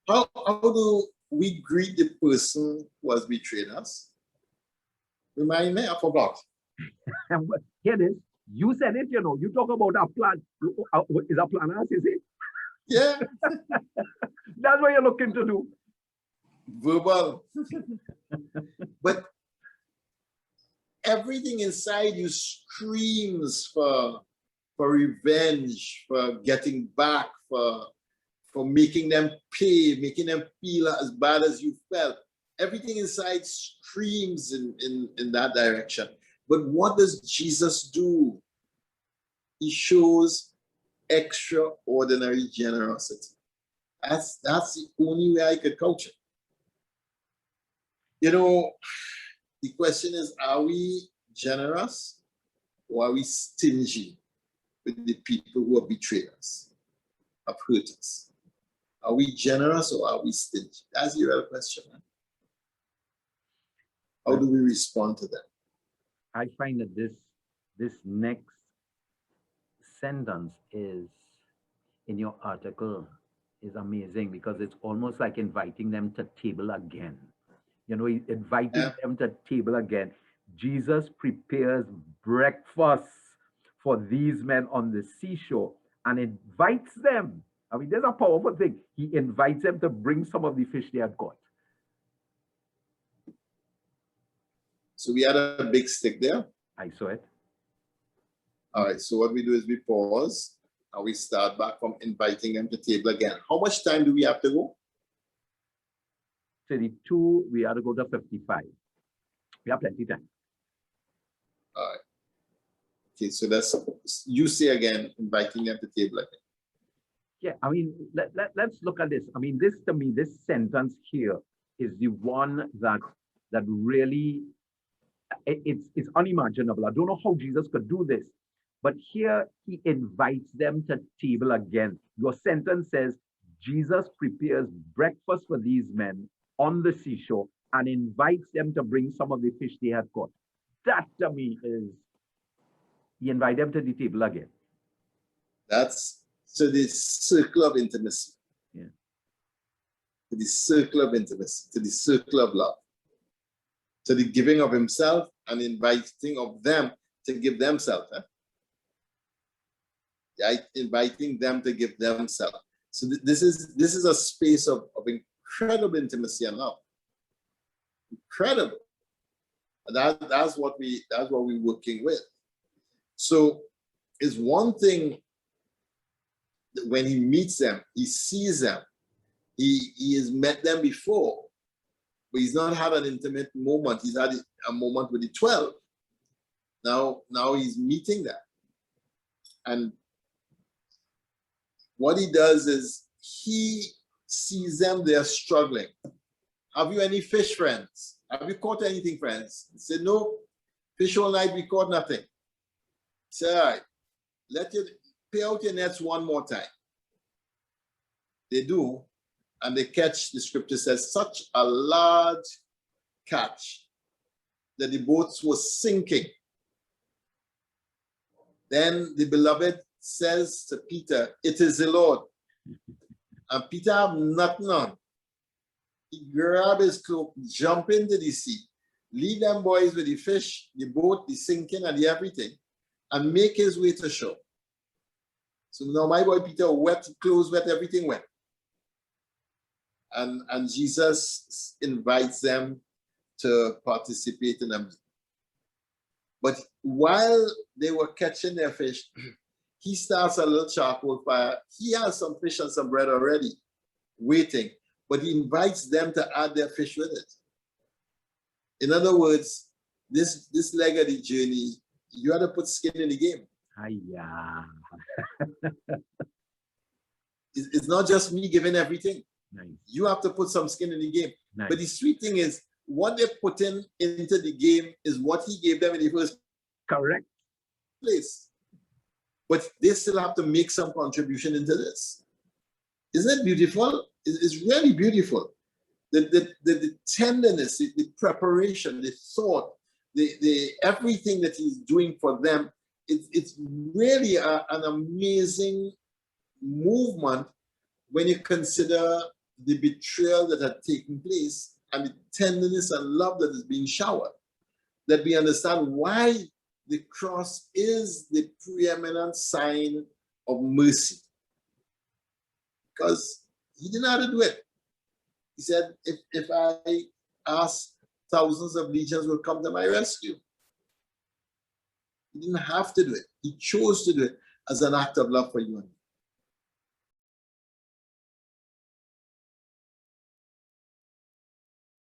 How do we greet the person who has betrayed us? Remind me, I forgot. And here it is. You said it, you know. You talk about a plan. Is a plan, is it? Yeah. That's what you're looking to do. Verbal. But everything inside you screams for revenge, for getting back, for making them pay, making them feel as bad as you felt. Everything inside screams in that direction. But what does Jesus do? He shows extraordinary generosity. That's the only way I could coach it. You know, the question is, are we generous or are we stingy with the people who have betrayed us, have hurt us? Are we generous or are we stingy? That's the real question. Man. How do we respond to that? I find that this next sentence is in your article is amazing because it's almost like inviting them to table again. You know, inviting them to table again. Jesus prepares breakfast for these men on the seashore and invites them. I mean, there's a powerful thing. He invites them to bring some of the fish they had caught. So we had a big stick there. I saw it. All right, so what we do is we pause and we start back from inviting them to table again. How much time do we have to go? 32, we have to go to 55. We have plenty of time. All right. Okay, so you say again, inviting them to table again. Yeah, I mean, let's look at this. I mean, this to me, this sentence here is the one that really, it's unimaginable. I don't know how Jesus could do this, but here he invites them to table again. Your sentence says, Jesus prepares breakfast for these men on the seashore and invites them to bring some of the fish they had caught. That to me is, he invites them to the table again. That's so the circle of intimacy. Yeah. To the circle of intimacy, to the circle of love. To the giving of himself and inviting of them to give themselves. Yeah, inviting them to give themselves. So this is a space of incredible intimacy and love. Incredible. That's what we're working with. So it's one thing when he meets them, he sees them, he has met them before, but he's not had an intimate moment. He's had a moment with the 12. Now he's meeting them. And what he does is he sees them, they're struggling. Have you any fish, friends? Have you caught anything, friends? He said, no, fish all night, we caught nothing. He said, all right, let you pay out your nets one more time. They do, and they catch, the scripture says, such a large catch that the boats were sinking. Then the beloved says to Peter, it is the Lord. And Peter have nothing on. He grab his cloak, jump into the sea, leave them boys with the fish, the boat, the sinking, and the everything, and make his way to shore. So now my boy Peter, wet clothes, wet, everything wet. And Jesus invites them to participate in them. But while they were catching their fish, he starts a little charcoal fire. He has some fish and some bread already waiting, but he invites them to add their fish with it. In other words, this leg of the journey, you have to put skin in the game. It's not just me giving everything. Nice. You have to put some skin in the game. Nice. But the sweet thing is, what they're putting into the game is what he gave them in the first place. But they still have to make some contribution into this. Isn't it beautiful? It's really beautiful. The tenderness, the preparation, the thought, the everything that he's doing for them, it's really an amazing movement when you consider the betrayal that had taken place and the tenderness and love that is being showered, that we understand why the cross is the preeminent sign of mercy. Because he didn't have to do it. He said, if I ask, thousands of legions will come to my rescue. He didn't have to do it. He chose to do it as an act of love for you and me.